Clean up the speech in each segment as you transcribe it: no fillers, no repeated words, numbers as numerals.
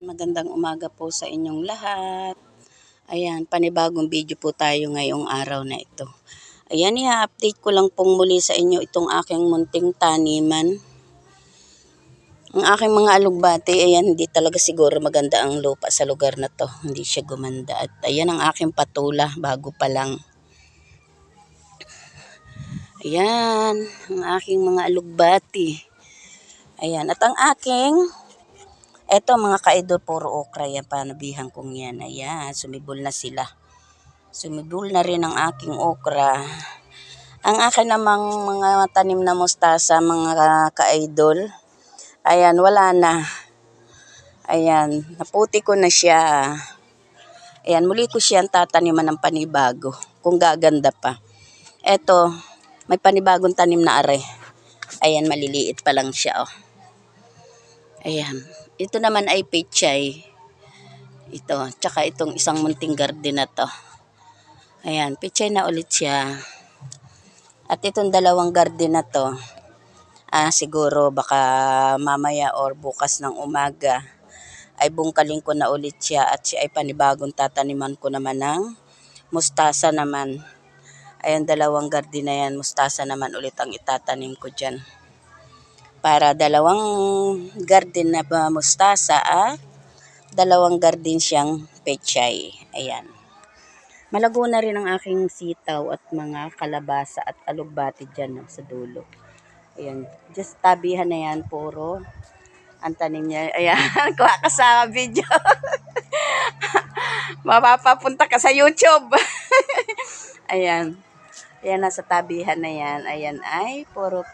Magandang umaga po sa inyong lahat. Ayan, panibagong video po tayo ngayong araw na ito. Ayan, i-update ko lang pong muli sa inyo itong aking munting taniman. Ang aking mga alugbati, ayan, hindi talaga siguro maganda ang lupa sa lugar na to. Hindi siya gumanda. At ayan ang aking patula, bago pa lang. Ayan, ang aking mga alugbati. Ayan, at ang aking... Eto mga ka-idol, puro okra yan, panabihan kong yan. Ayan, sumibol na sila. Sumibol na rin ang aking okra. Ang akin namang mga tanim na mustasa, mga ka-idol, ayan, wala na. Ayan, naputi ko na siya. Ayan, muli ko siyang tataniman ng panibago, kung gaganda pa. Eto, may panibagong tanim na are. Ayan, maliliit pa lang siya, oh. Ayan. Ito naman ay pechay. Ito. Tsaka itong isang munting garden na to. Ayan. Pechay na ulit siya. At itong dalawang garden na to. Siguro baka mamaya or bukas ng umaga ay bungkalin ko na ulit siya. At siya ay panibagong tataniman ko naman ng mustasa naman. Ayan, dalawang garden na yan. Mustasa naman ulit ang itatanim ko dyan. Para dalawang garden na mustasa at dalawang garden siyang pechay. Ayan. Malago na rin ang aking sitaw at mga kalabasa at alugbati dyan, no, sa dulo. Ayan. Just tabihan na yan. Puro ang tanim niya. Ayan. Kuha ka sa video. Mapapapunta ka sa YouTube. Ayan. Ayan, nasa tabihan na yan. Ayan ay puro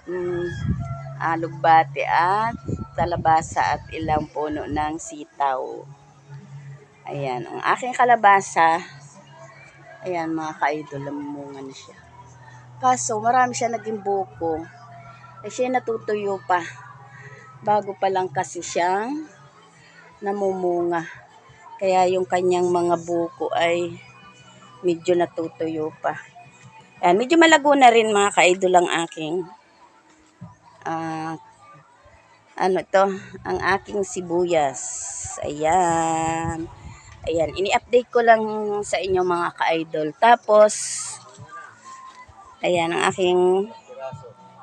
alugbati at kalabasa at ilang puno ng sitaw. Ayan, ang aking kalabasa, ayan mga ka-idol, lamungan na siya. Kaso marami siya naging buko. Ay siya natutuyo pa. Bago pa lang kasi siyang namumunga. Kaya yung kanyang mga buko ay medyo natutuyo pa. Ayan, medyo malago na rin mga ka-idol ang aking ang aking sibuyas. Ayan. Ayan, ini-update ko lang sa inyo mga ka-idol. Tapos, ayan, ang aking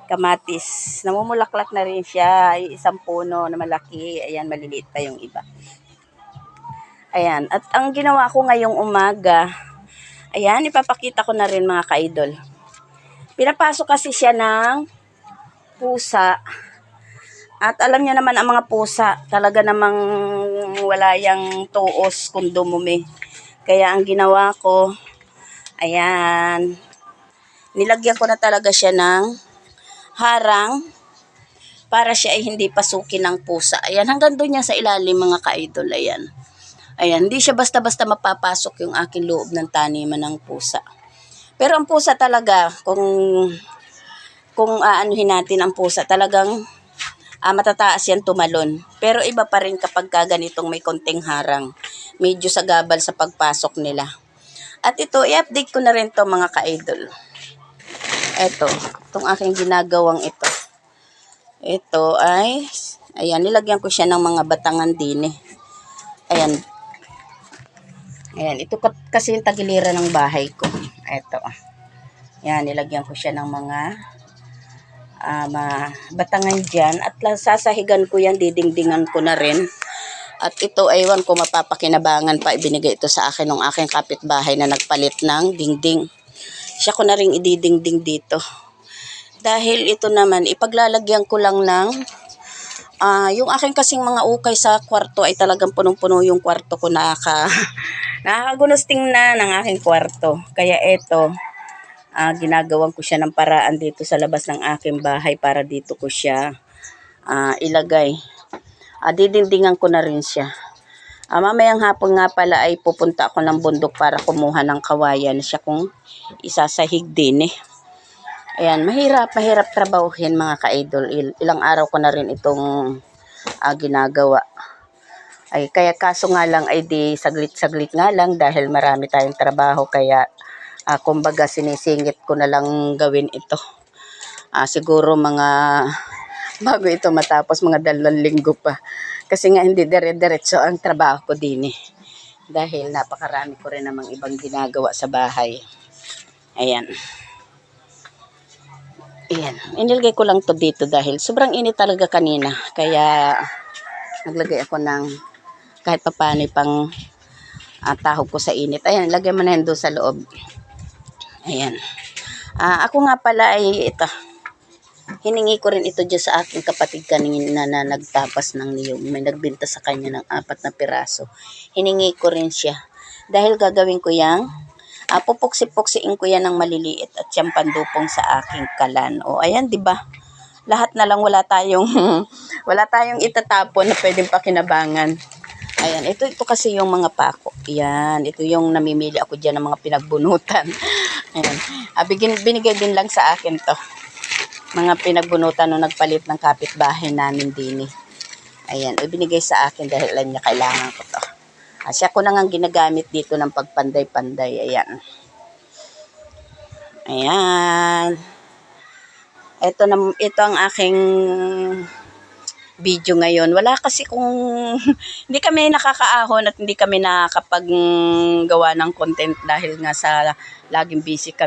kamatis. Namumulaklak na rin siya. Isang puno na malaki. Ayan, maliliit pa yung iba. Ayan, at ang ginawa ko ngayong umaga, ayan, ipapakita ko na rin mga ka-idol. Pinapasok kasi siya ng pusa. At alam niya naman ang mga pusa, talaga namang wala yang tuos kung dumumi. Kaya ang ginawa ko, ayan, nilagyan ko na talaga siya ng harang para siya ay hindi pasukin ng pusa. Ayan, hanggang doon niya sa ilalim mga ka-idol, ayan. Ayan, hindi siya basta-basta mapapasok yung aking loob ng taniman ng pusa. Pero ang pusa talaga, kung aanuhin natin ang pusa, talagang matataas yan tumalon. Pero iba pa rin kapag ganitong may konting harang. Medyo sagabal sa pagpasok nila. At ito, i-update ko na rin to mga ka-idol. Ito, itong aking ginagawang ito. Ito ay, ayan, nilagyan ko siya ng mga batangan din eh. Ayan. Ayan, ito kasi yung tagiliran ng bahay ko. Ito. Ayan, nilagyan ko siya ng mga batangan dyan. At sasahigan ko yan, didingdingan ko na rin. At ito, aywan ko, mapapakinabangan pa. Ibinigay ito sa akin ng aking kapitbahay na nagpalit ng dingding. Siya ko na rin ididingding dito. Dahil ito naman, ipaglalagyan ko lang ng yung aking kasing mga ukay sa kwarto ay talagang punong-puno yung kwarto ko. Nakakagunos tingnan ng aking kwarto. Kaya ito, ginagawan ko siya ng paraan dito sa labas ng aking bahay para dito ko siya ilagay. Didindingan ko na rin siya. Mamayang hapon nga pala ay pupunta ako ng bundok para kumuha ng kawayan siya kung isasahig din eh. Ayan, mahirap trabahuhin mga ka-idol. Ilang araw ko na rin itong ginagawa. Ay, kaya kaso nga lang ay di saglit-saglit nga lang dahil marami tayong trabaho kaya kumbaga sinisingit ko na lang gawin ito. Siguro mga bago ito matapos mga 2 linggo pa. Kasi nga hindi dire-diretso ang trabaho ko din eh. Dahil napakarami ko rin namang ibang ginagawa sa bahay. Ayan. Ayan. Inilagay ko lang to dito dahil sobrang init talaga kanina. Kaya naglagay ako ng kahit papaano pang tahog ko sa init. Ayan, lagay mo na yan doon sa loob. Ayan. Ako nga pala ay ito. Hiningi ko rin ito dyan sa aking kapatid kanina na nagtapas ng niyog. May nagbenta sa kanya ng 4 na piraso. Hiningi ko rin siya. Dahil gagawin ko yang pupuksi-puksiin ko yan ng maliliit at siyang pandupong sa aking kalan. O ayan, 'di ba? Lahat na lang wala tayong wala tayong itatapon na pwedeng pakinabangan. Ayan, ito kasi yung mga pako. Ayan, ito yung namimili ako diyan ng mga pinagbunutan. Ayan. Binigay din lang sa akin 'to. Mga pinagbunutan nung nagpalit ng kapitbahay namin din eh. Ayan, binigay sa akin dahil alam niya kailangan ko 'to. Siya ko na nga ginagamit dito ng pagpanday-panday. Ayan. Ayan. Ito ang aking video ngayon. Wala kasi kung hindi kami nakakaahon at hindi kami nakakapaggawa ng content dahil nga sa laging busy kami.